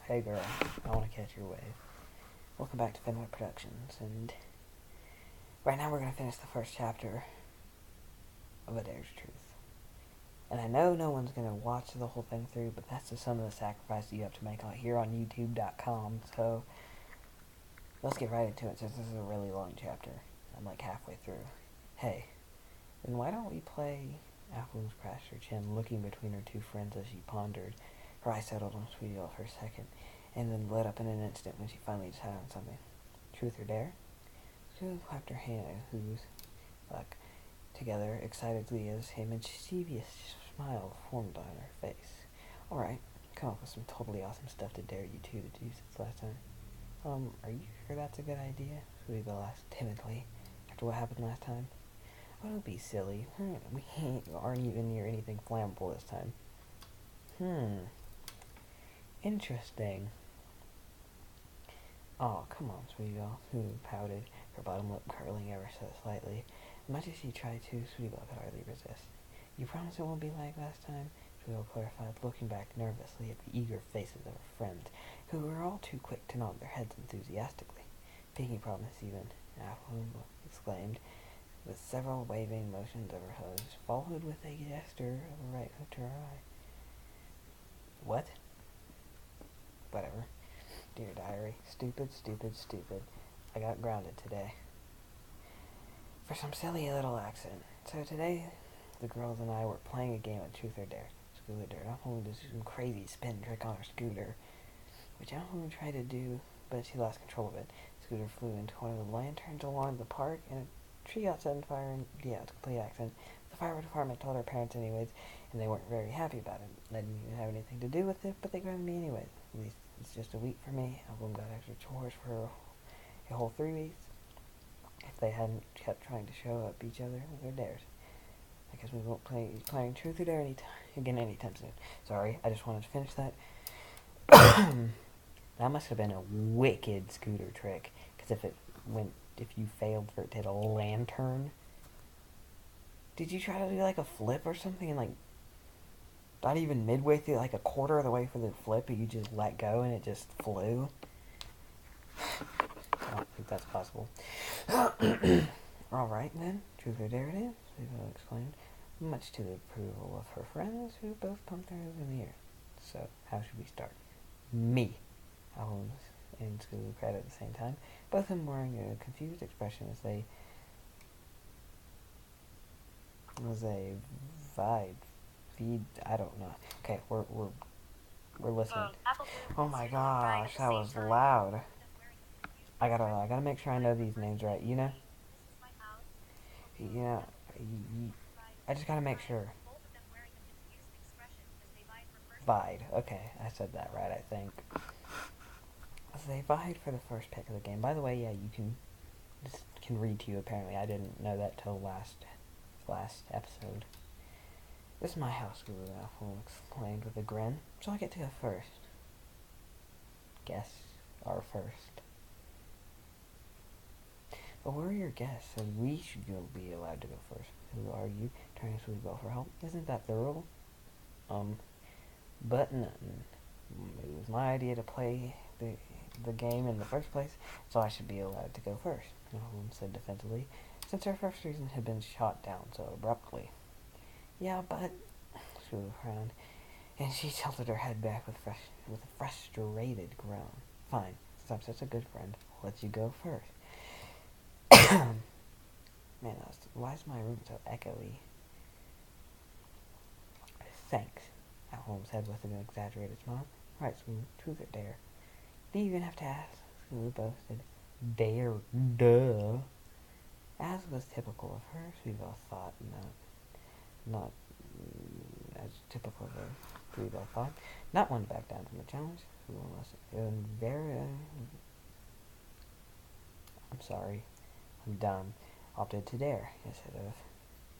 Hey girl, I want to catch your wave. Welcome back to Finway Productions, and right now we're going to finish the first chapter of A Dare's Truth. And I know no one's going to watch the whole thing through, but that's the sum of the sacrifice you have to make out here on YouTube.com, so let's get right into it since this is a really long chapter. I'm like halfway through. Hey, then why don't we play? Apple's crashed her chin, looking between her two friends as she pondered. Her eyes settled on Sweetie Belle for a second, and then lit up in an instant when she finally decided on something. Truth or dare? Susan clapped her hands together excitedly as a mischievous smile formed on her face. Alright, come up with some totally awesome stuff to dare you two to do since last time. Are you sure that's a good idea? Sweetie Belle asked timidly, after what happened last time. Oh, don't be silly. We aren't even near anything flammable this time. Interesting. Oh, come on, Sweetie Belle, who pouted, her bottom lip curling ever so slightly. As much as she tried to, Sweetie Belle could hardly resist. You promise it won't be like last time? Sweetie Belle clarified, looking back nervously at the eager faces of her friends, who were all too quick to nod their heads enthusiastically. Pinky promise, even, Apple exclaimed, with several waving motions of her hose, followed with a gesture of her right hook to her eye. What? Whatever. Dear diary, stupid. I got grounded today. For some silly little accident. So today, the girls and I were playing a game of Truth or Dare. Scooter Dare. Apple did some crazy spin trick on her scooter, which Apple tried to do, but she lost control of it. Scooter flew into one of the lanterns along the park, and a tree got set on fire, and yeah, it's a complete accident. The fire department told our parents anyways, and they weren't very happy about it. They didn't even have anything to do with it, but they grounded me anyways. At least it's just a week for me. Album got extra chores for a whole 3 weeks. If they hadn't kept trying to show up each other with their dares. I guess we won't playing Truth or Dare anytime soon. Sorry, I just wanted to finish that. That must have been a wicked scooter trick, because if you failed for it to hit a lantern. Did you try to do like a flip or something and like not even midway through, like a quarter of the way for the flip, you just let go and it just flew? I don't think that's possible. Alright then, Truth or Dare it is, Susan exclaimed, much to the approval of her friends, who both pumped their noses in the air. So, how should we start? Me, Holmes and Scooby cried at the same time, both of them wearing a confused expression as they I don't know. Okay, we're listening. Oh my gosh, that was loud. I gotta make sure I know these names right. Yeah, I just gotta make sure. Vied. Okay, I said that right, I think. So they vied for the first pick of the game. By the way, yeah, this can read to you apparently. I didn't know that till last episode. This is my house, Guru Apple explained with a grin, so I get to go first. Guests are first. But we're your guests, so we should be allowed to go first. Who are you? Turning to Sweetie Belle for help. Isn't that the rule? But nothing. It was my idea to play the game in the first place, so I should be allowed to go first, Holmes said defensively, since her first reason had been shot down so abruptly. Yeah, but she frowned, and she tilted her head back with a frustrated groan. Fine, since I'm such a good friend, I'll let you go first. Man, why is my room so echoey? Thanks, Holmes said with an exaggerated smile. Right, Sweet, Truth or Dare? Do you even have to ask? Sweet boasted. Dare, duh. As was typical of her, Sweet Belle thought, not as typical of her, Sweet Belle thought, not one to back down from the challenge. I'm sorry, I'm dumb. Opted to dare instead of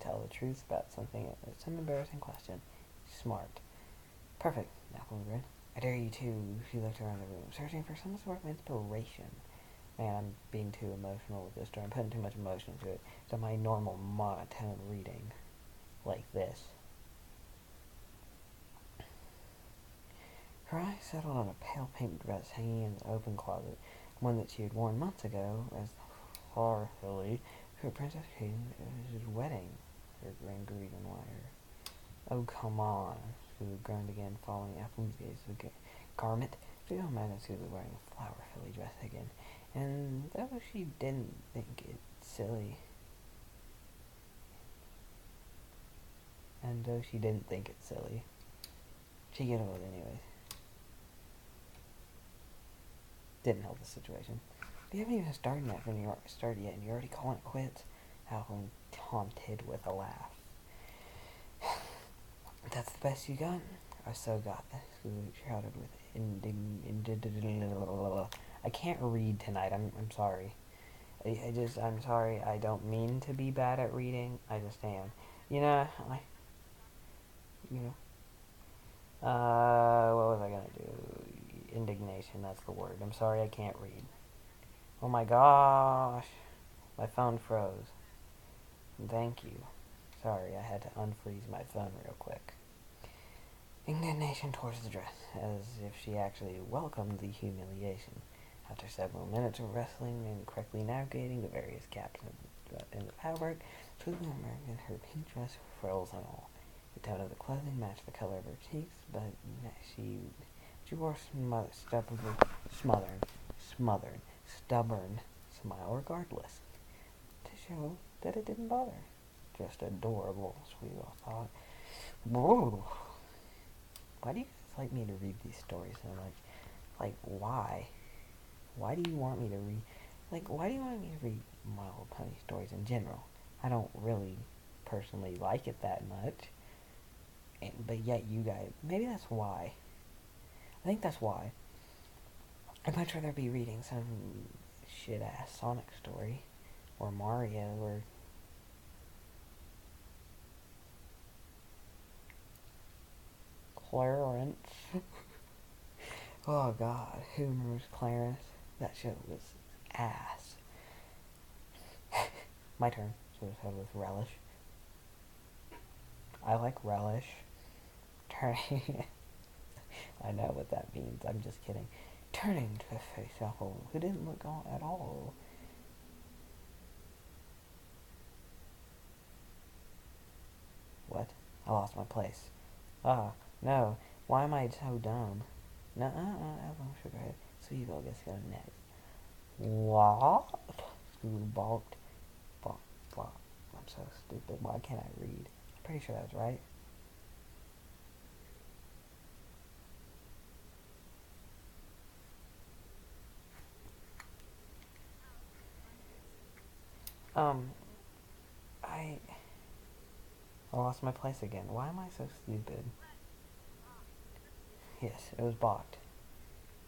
tell the truth about some embarrassing question. Smart. Perfect, Apple grinned. I dare you to. She looked around the room, searching for some sort of inspiration. Man, I'm being too emotional with this story. I'm putting too much emotion into it. So my normal monotone reading, like this. Her eyes settled on a pale pink dress hanging in the open closet, one that she had worn months ago as Farfilly for Princess Kate's wedding. Her green wire. Oh, come on, Sue groaned again, following Apple's gaze to the garment. She don't imagine Sue was wearing a flower-filly dress again, and though she didn't think it silly, she get over it anyways. Didn't help the situation. You haven't even started yet, and you're already calling it quits. Apple taunted with a laugh. That's the best you got? I so got this. Sue shouted with I can't read tonight. I'm sorry. I'm sorry. I don't mean to be bad at reading. I just am. You know, you know. What was I gonna do? Indignation. That's the word. I'm sorry. I can't read. Oh my gosh, my phone froze. Thank you. Sorry, I had to unfreeze my phone real quick. Indignation towards the dress, as if she actually welcomed the humiliation. After several minutes of wrestling and correctly navigating the various gaps in the fabric, Susan American, her pink dress, frills and all. The tone of the clothing matched the color of her cheeks, but she wore a smothered, stubborn smile regardless, to show that it didn't bother. Just adorable, Sweetle thought. Whoa. Why do you guys like me to read these stories? And like, why? Why do you want me to read? Like, why do you want me to read My Little Pony stories in general? I don't really personally like it that much. But yet you guys, maybe that's why. I think that's why. I'd much rather be reading some shit-ass Sonic story, or Mario, or Clarence. Oh god, who remembers Clarence? That show was ass. My turn. So I said with relish. I like relish. Turning. I know what that means. I'm just kidding. Turning to face Apple, who didn't look on at all. What? I lost my place. Ah, no. Why am I so dumb? Apple shook her head. So you go guess go next. What? Scooby balked. Balk. I'm so stupid. Why can't I read? I'm pretty sure that was right. I lost my place again. Why am I so stupid? Yes, it was balked.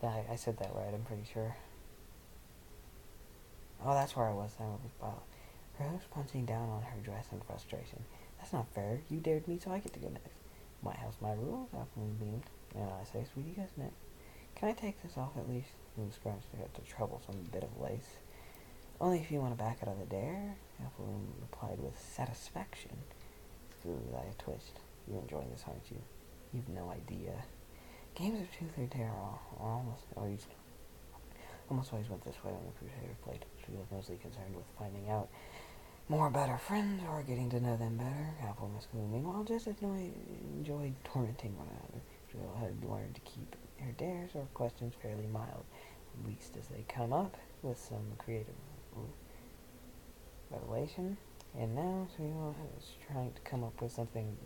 I said that right, I'm pretty sure. Oh, that's where I was. That was balked. Her host punching down on her dress in frustration. That's not fair. You dared me, so I get to go next. My house, my rules. Apple beamed. And I say, sweetie, goes next. Can I take this off at least? He scrunched at the troublesome bit of lace. Only if you want to back out of the dare, Apple replied with satisfaction. Scooby eye twitched. You're enjoying this, aren't you? You've no idea. Games of Truth or Dare are almost always went this way when the Crusaders played. She was mostly concerned with finding out more about her friends or getting to know them better. Apple and Miss Scooby, meanwhile, just enjoyed tormenting one another. She had learned to keep her dares or questions fairly mild, at least as they come up with some creative revelation. And now Sweetle is trying to come up with something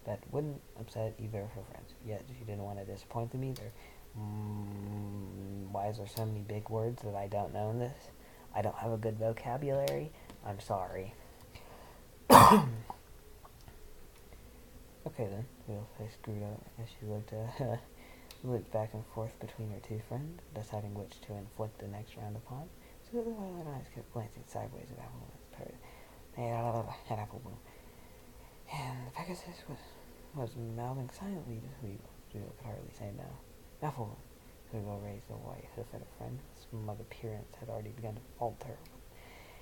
that wouldn't upset either of her friends. Yet she didn't want to disappoint them either. Why is there so many big words that I don't know in this? I don't have a good vocabulary. I'm sorry. Okay then. Sweetle's face screwed up as she looked back and forth between her two friends, deciding which to inflict the next round upon. So the violet eyes kept glancing sideways at Applewood. And the Pegasus was mouthing silently to Sweetle. Sweetle could hardly say no. Applewood. Sweetle raised a white hoof at her friend. Smug appearance had already begun to falter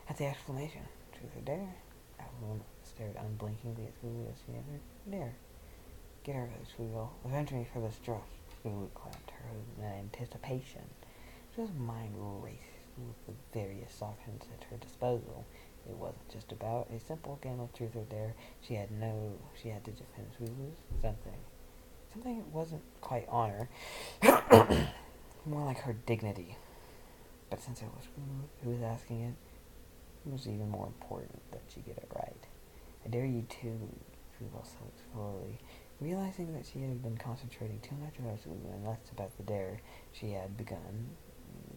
at the exclamation. Truth or dare? Applewood stared unblinkingly at Sweetle as she answered, Dare. Get her, Sweetle. Avenge me for this dress. Scooby clapped her hood in anticipation. Just mind raced with the various options at her disposal. It wasn't just about a simple game of truth or dare. She had to defend Lulu's something that wasn't quite honor, more like her dignity. But since it was Lulu who was asking it, it was even more important that she get it right. I dare you to, Lulu said slowly, realizing that she had been concentrating too much about Lulu and less about the dare she had begun.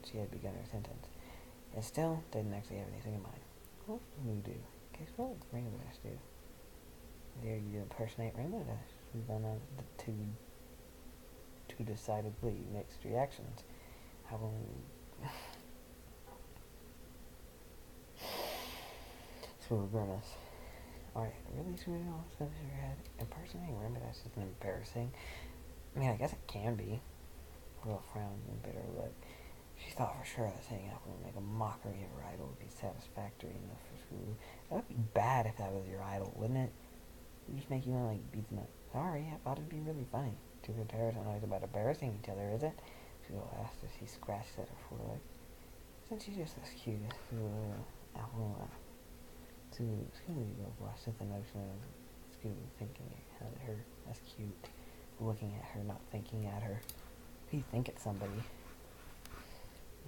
She had begun her sentence, and still didn't actually have anything in mind. What would Lulu do? Guess what would Rainbow Dash do? I dare you to impersonate Rainbow Dash. We then have the two decidedly mixed reactions. How will Smooth grimace. Alright, really sweet almost finished her head. Impersonating Rainbow Dash isn't embarrassing. I mean, I guess it can be. A little frown and bitter lip. She thought for sure that saying Apple would make a mockery of her idol would be satisfactory enough for school. That would be bad if that was your idol, wouldn't it? It would just make you want to, like, beat them up. Sorry, I thought it'd be really funny. Two terrors aren't always about embarrassing each other, is it? School asked as he scratched at her foreleg. Isn't she just as cute as Apple? Scooby blushed at the notion of Scooby thinking at her as cute, looking at her, not thinking at her. Who do you think it's somebody?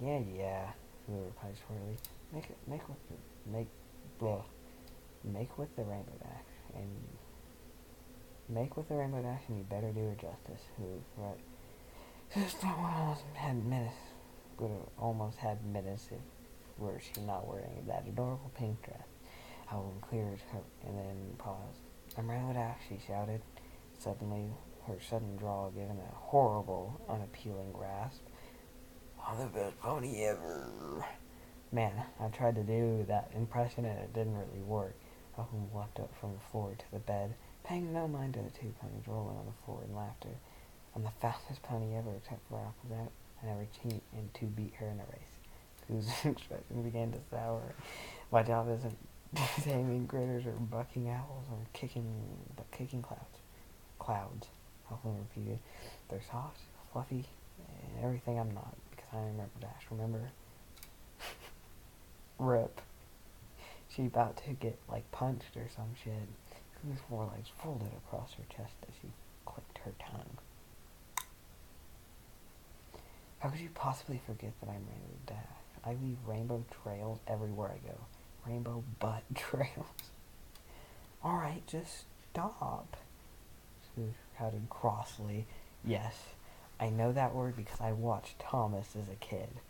Yeah, Scooby replied shortly. Make with the Rainbow Dash, and you better do her justice. Who, right? Just almost had menace if were she not wearing that adorable pink dress. Helen cleared her and then paused. I'm Rainbow Dash, she shouted. Suddenly, her sudden drawl given a horrible, unappealing grasp. I'm the best pony ever. Man, I tried to do that impression and it didn't really work. Helen leapt up from the floor to the bed, paying no mind to the two ponies rolling on the floor in laughter. I'm the fastest pony ever, except for Applejack. I never cheat and to beat her in a race. Whose expression began to sour. My job isn't taming critters or bucking owls or kicking clouds. Helen repeated. They're soft, fluffy, and everything I'm not, because I am Rainbow Dash, remember? Rip. She about to get, like, punched or some shit. Whose forelegs folded across her chest as she clicked her tongue. How could you possibly forget that I'm Rainbow Dash? I leave rainbow trails everywhere I go. Rainbow butt trails. Alright, just stop. Scrooge shouted crossly. Yes, I know that word because I watched Thomas as a kid.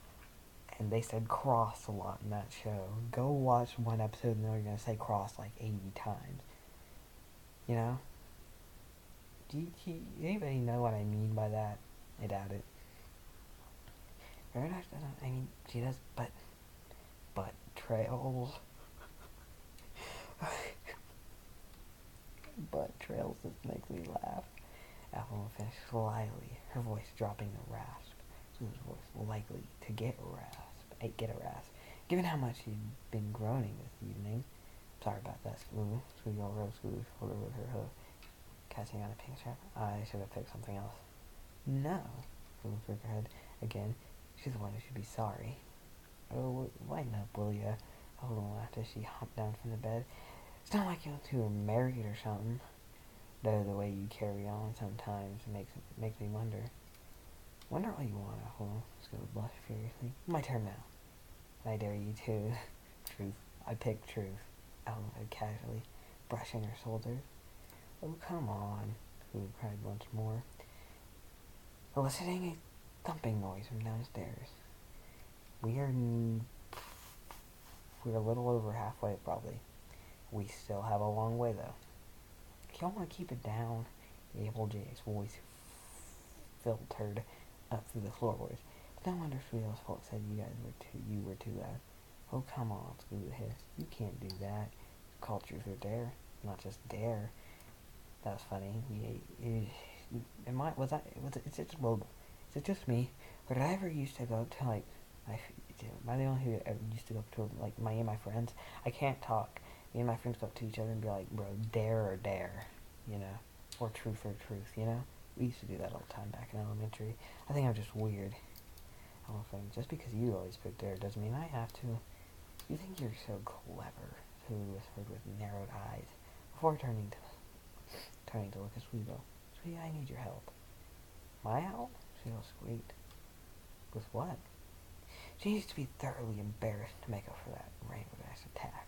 And they said cross a lot in that show. Go watch one episode and they're going to say cross like 80 times. You know? Do anybody know what I mean by that? I doubt it. Paradise doesn't, I mean, she does, but trails. But trails just makes me laugh. Apple finished slyly, her voice dropping the rasp. Susan's voice likely to get a rasp, given how much she'd been groaning this evening. Sorry about that, Scooby. Scooby all rose Scooby shoulder with her hoof, catching on a pink strap. I should have picked something else. No, Scooby shook her head again. She's the one who should be sorry. Oh, lighten up, will ya? Helen laughed as she hopped down from the bed. It's not like you two are married or something. Though the way you carry on sometimes makes me wonder. Wonder what you want, Apple. Scooby blushed furiously. My turn now. I dare you to. Truth. I picked truth. Ellen said casually, brushing her shoulders. Oh, come on, Scooby cried once more, eliciting a thumping noise from downstairs. We're a little over halfway, probably. We still have a long way, though. If y'all want to keep it down, Applejack's voice filtered up through the floorboards. It's no wonder Sweetles folks said you were too loud. Oh, come on, Scooby hissed. You can't do that. It's called truth or dare, not just dare. That was funny. Is it just me? Or did I ever used to go up to, like, am I the only who ever used to go up to, like, me and my friends? I can't talk. Me and my friends go up to each other and be like, bro, dare or dare, you know? Or truth, you know? We used to do that all the time back in elementary. I think I'm just weird. I don't think just because you always pick dare doesn't mean I have to. You think you're so clever, who whispered with narrowed eyes, before turning to look at Sweeto. Sweetie, I need your help. My help? Sweeto squeaked. With what? She needs to be thoroughly embarrassed to make up for that Rainbow Dash attack.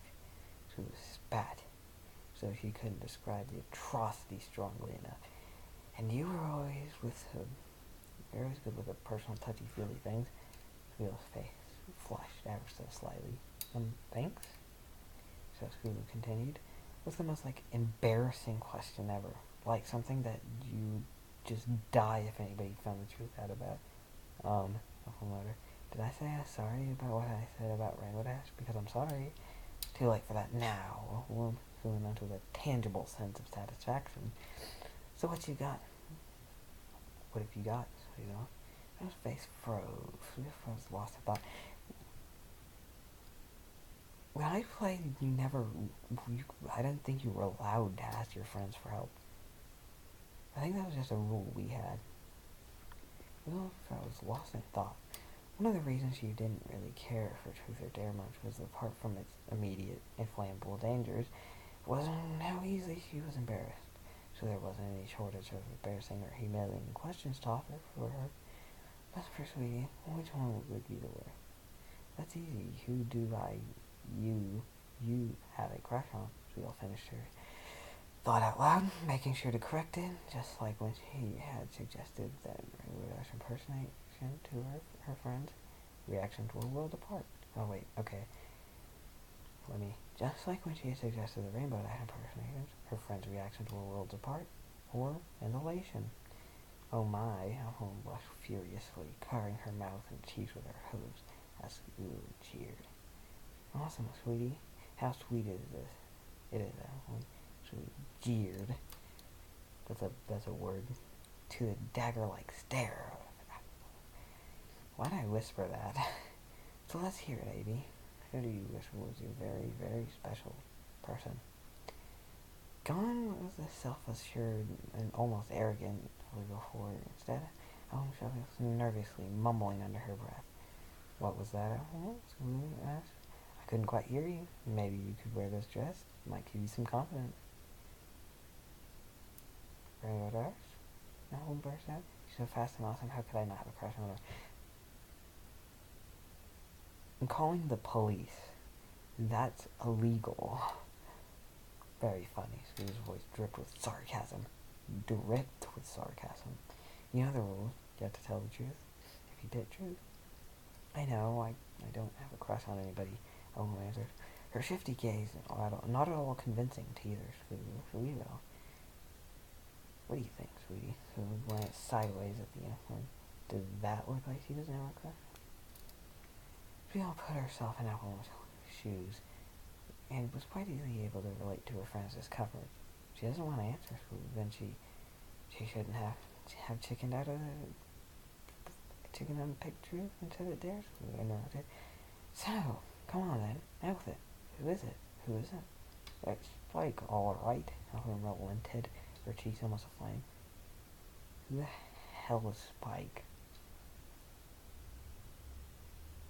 Sweeto spat, so she couldn't describe the atrocity strongly enough. And you were always you're always good with the personal touchy-feely things. Squeal's face flushed ever so slightly. Thanks? So Squeal continued. What's the most, embarrassing question ever? Like something that you just die if anybody found the truth out about. Motor. Did I say I'm sorry about what I said about Rainbow Dash? Because I'm sorry. Too late for that now. Feeling onto the tangible sense of satisfaction. So what you got? What have you got? His face froze. His froze, lost in thought. When I played, I didn't think you were allowed to ask your friends for help. I think that was just a rule we had. Well, I was lost in thought. One of the reasons she didn't really care for Truth or Dare much was, apart from its immediate, inflammable dangers, wasn't how easily she was embarrassed. So there wasn't any shortage of embarrassing or humiliating questions to offer for her. But for Sweetie, which one would be the worst? That's easy. Who do you have a crush on? Sweetie finished her thought out loud, making sure to correct it, just like when she had suggested that Rainbow Dash impersonation to her friends. Reactions were worlds apart. Oh wait, okay. Just like when she had suggested the Rainbow Dash impersonations, her friends' reactions were worlds apart. Horror and elation. Oh my, Helen blushed furiously, covering her mouth and cheeks with her hooves, as Squeal cheered. Awesome, Sweetie. How sweet is this? It is, Helen. Sweetie jeered. That's a word. To the dagger-like stare. Why'd I whisper that? So let's hear it, Abby. Who do you wish was your very, very special person? Gone was the self-assured and almost arrogant before. Instead, Ellen was nervously mumbling under her breath. What was that? Squeal asked. I couldn't quite hear you. Maybe you could wear this dress. It might give you some confidence. Rainbow Dash? Ellen burst out. She's so fast and awesome. How could I not have a crush on her? I'm calling the police. That's illegal. Very funny. Squeal's voice dripped with sarcasm. You know the rules. You have to tell the truth. If you did truth. I know, I don't have a crush on anybody, Ellen answered. Her shifty gaze, not at all convincing to either Squeal. What do you think, Sweetie? Squeal glanced sideways at the uniform. Does that look like she doesn't have a crush? Squeal put herself in Ellen's shoes, and was quite easily able to relate to her friend's discomfort. She doesn't want to answer Squeal, then she shouldn't have chickened out and picked truth instead of dare. Squeal interrupted. So, come on then, out with it. Who is it? That's Spike, all right. Ellen relented, her cheeks almost aflame. Who the hell is Spike?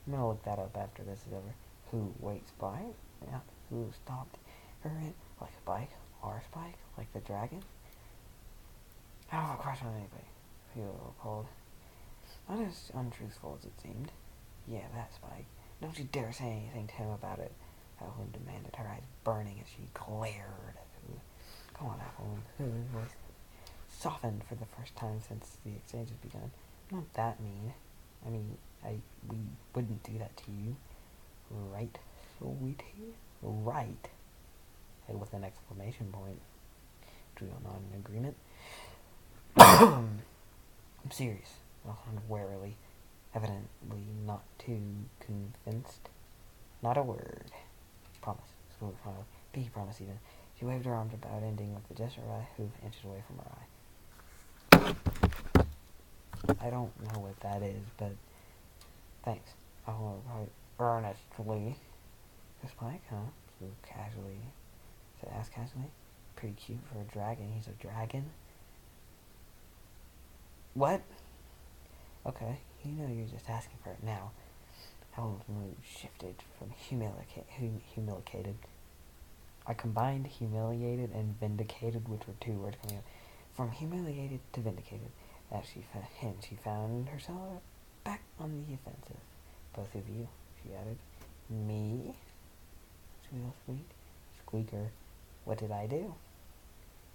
I'm gonna look that up after this is over. Who? Wait, Spike? Yeah. Who stopped her in? Like Spike? Our Spike? Like the dragon? I don't have a crush on anybody. Squeal called. Not as untruthful as it seemed. Yeah, that Spike. Don't you dare say anything to him about it, Ellen demanded, her eyes burning as she glared at Squeal. Come on, Ellen. Squeal's voice softened for the first time since the exchange had begun. Not that mean. I mean, we wouldn't do that to you. Right, sweetie? Right. And with an exclamation point. Squeal nodded in agreement. I'm serious, Ellen warily, evidently not too convinced. Not a word. Promise. Squeal smiled. Pinky promise even. She waved her arms about, ending with a gesture of eye hoof inches away from her eye. I don't know what that is, but thanks. I'll earnestly. The Spike, huh? Squeal asked casually. Pretty cute for a dragon. He's a dragon. What? Okay, you know you're just asking for it now. Helen's mood shifted from humiliated. I combined humiliated and vindicated, which were two words coming out. From humiliated to vindicated, as she found herself back on the offensive. Both of you, she added. Me? Squeal squeaked. Squeaker. What did I do?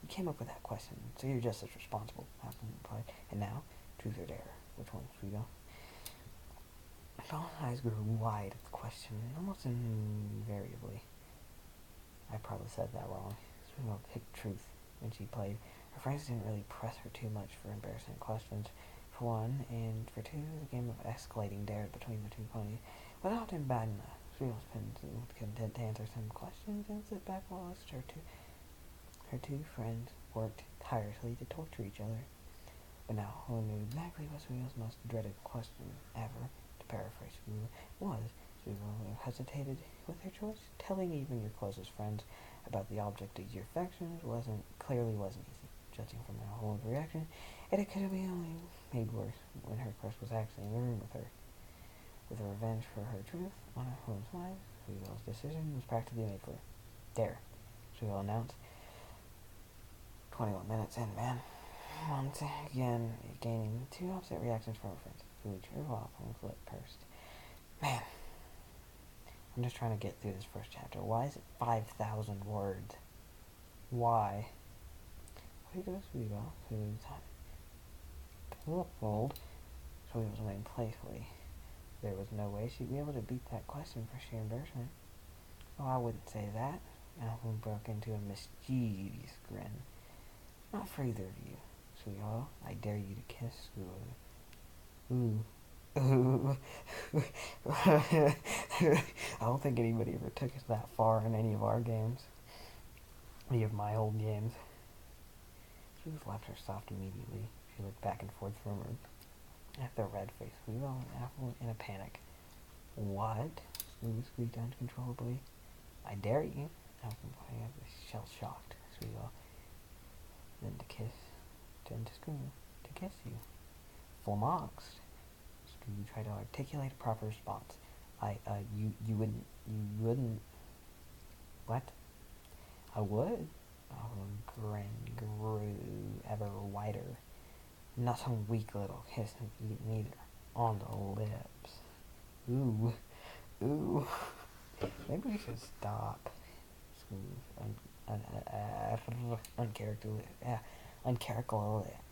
You came up with that question, so you're just as responsible, Malcolm replied. And now, truth or dare? Which one, Squeal? Helen's eyes grew wide at the question, almost invariably. I probably said that wrong. Squeal picked truth when she played. Her friends didn't really press her too much for embarrassing questions, for one, and for two, the game of escalating dare between the two ponies was often bad enough. Squeal was content to answer some questions and sit back while her two friends worked tirelessly to torture each other. But now, who knew exactly what Squeal's most dreaded question ever, to paraphrase Squeal, was. Squeal hesitated with her choice. Telling even your closest friends about the object of your affections wasn't easy. Judging from Helen's reaction, it could have been only made worse when her crush was actually in the room with her. With revenge for her truth on Helen's mind, Squeal's decision was practically made for her. There, Squeal announced. 21 minutes in, man. Once again, gaining two opposite reactions from her friends, who drew off and flip pursed. Man, I'm just trying to get through this first chapter. Why is it 5,000 words? Why? Here goes Squeal, whose pulled, so he was waiting playfully. There was no way she'd be able to beat that question for sheer embarrassment. Oh, I wouldn't say that. Alvin broke into a mischievous grin. Not for either of you, Squeal. I dare you to kiss Squeal. Ooh. Ooh. I don't think anybody ever took us that far in any of our games. Any of my old games. She slapped her soft immediately. She looked back and forth from her. At the red-faced Squeal and Apple in a panic. What? Squeal squeaked uncontrollably. I dare you. Apple was shell-shocked. Squeal. Then to Squeal. To kiss you. Flummoxed. Squeal tried to articulate a proper response. You wouldn't. What? I would. Apple grin grew ever wider. Not some weak little kiss neither. On the lips. Ooh. Ooh. Maybe we should stop.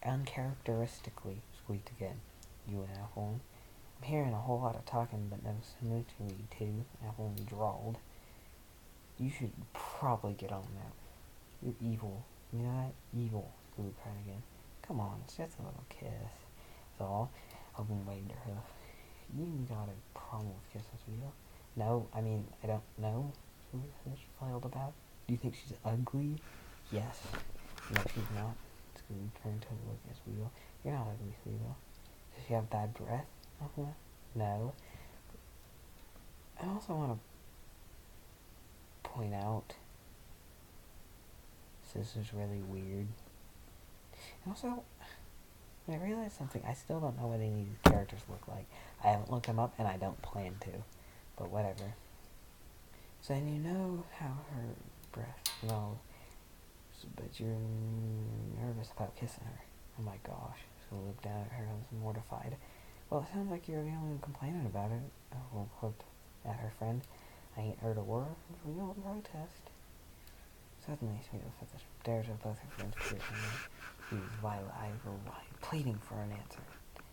Uncharacteristically squeaked again. You and Apple. I'm hearing a whole lot of talking, but no smooching too. Apple drawled. You should probably get on that. You're evil. You know that? Evil. Squeak cried again. Come on, it's just a little kiss. That's all. Open waved her hoof. You got a problem with kissing Squeal? No, I mean, I don't know. Squeal flailed about. Do you think she's ugly? Yes. No, she's not. Squeal turned to look at Squeal. You're not ugly, Squeal. Does she have bad breath? No. I also want to point out this is really weird. And also, I realized something. I still don't know what any of these characters look like. I haven't looked them up, and I don't plan to. But whatever. So then you know how her breath smells, but you're nervous about kissing her. Oh my gosh. So looked down at her and was mortified. Well, it sounds like you're the only one complaining about it. Well, looked at her friend. I ain't heard a word. We don't protest. Suddenly, Squeal felt the stares of both her friends piercing her. These violet eyes were wide, pleading for an answer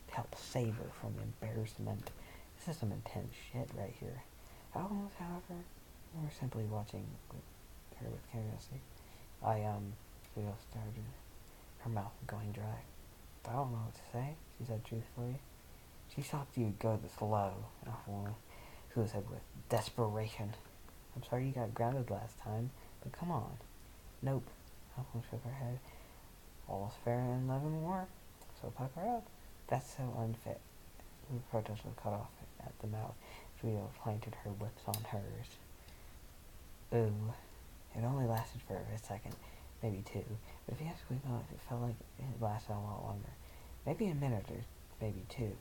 to help save her from embarrassment. This is some intense shit right here. Albums, however, were simply watching her with curiosity. Squeal started, her mouth going dry. I don't know what to say, she said truthfully. She thought you'd go this low, Squeal said with desperation. I'm sorry you got grounded last time, but come on. Nope. Apple shook her head. All's fair in love and war, so pucker up. That's so unfit. The protest was cut off at the mouth. Squeal planted her lips on hers. Ooh. It only lasted for a second, maybe two. But if you ask Squeal, it felt like it lasted a lot longer. maybe a minute or maybe two.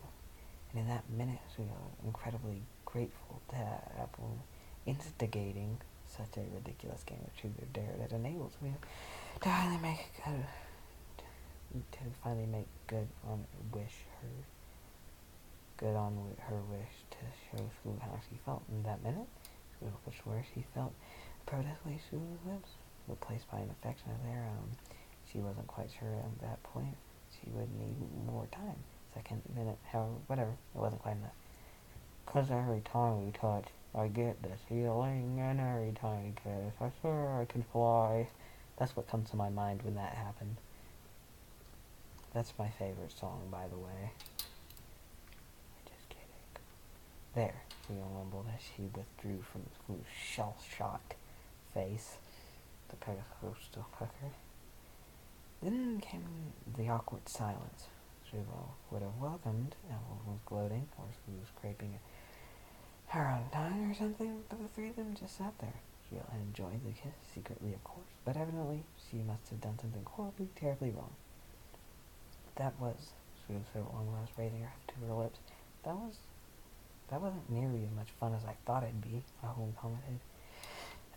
And in that minute, we are incredibly grateful to Apple instigating such a ridiculous game of truth or dare that enables me to finally make good on her wish to show Scoob how she felt in that minute. Scoob was where she felt protestfully Scoob's lips replaced by an affectionate there. She wasn't quite sure at that point. She would need more time. Second, minute, however, whatever. It wasn't quite enough. 'Cause every time we touch, I get this feeling, and every time we kiss, I swear I can fly. That's what comes to my mind when that happened. That's my favorite song, by the way. Just kidding. There, Leo mumbled as she withdrew from Screw's shell-shocked face. The pegasus still puckered. Then came the awkward silence. Shrivel would have welcomed. Apple was gloating, or she was scraping her own tongue or something, but the three of them just sat there. Shrivel had enjoyed the kiss, secretly of course, but evidently she must have done something horribly, terribly wrong. That was, Shrivel said at long last, raising her to her lips. That wasn't nearly as much fun as I thought it'd be, Apple commented.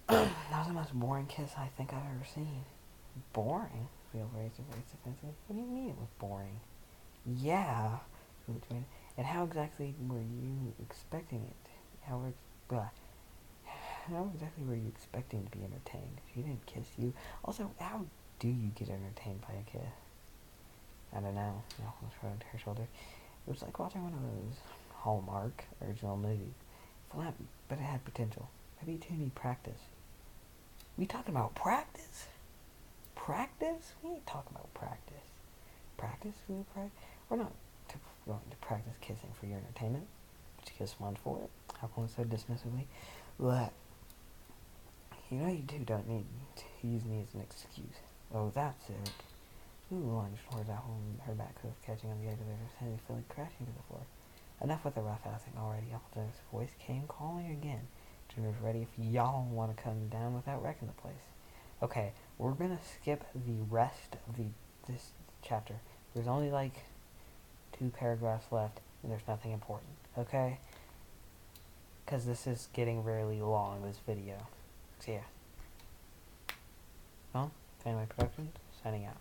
That was the most boring kiss I think I've ever seen. Boring? Shrivel raised her voice defensively. What do you mean it was boring? Yeah, and how exactly were you expecting it? How exactly were you expecting to be entertained? She didn't kiss you. Also, how do you get entertained by a kiss? I don't know. Malcolm shrugged her shoulders. It was like watching one of those Hallmark original movies. Flat, but it had potential. Maybe too need practice. We talking about practice? Practice? We ain't talking about practice. Practice? We're not going to practice kissing for your entertainment. But you kiss one for it. Alcon said dismissively. But you know you two don't need to use me as an excuse. Oh, that's it. Ooh, lunged towards Apple, her back hoof catching on the edge of her head, feeling crashing to the floor. Enough with the roughhousing already. Appleton's voice came calling again. Junior's ready if y'all want to come down without wrecking the place. Okay, we're gonna skip the rest of this chapter. There's only like 2 paragraphs left, and there's nothing important. Okay? Because this is getting really long, this video. So yeah. Well, Finway Productions, signing out.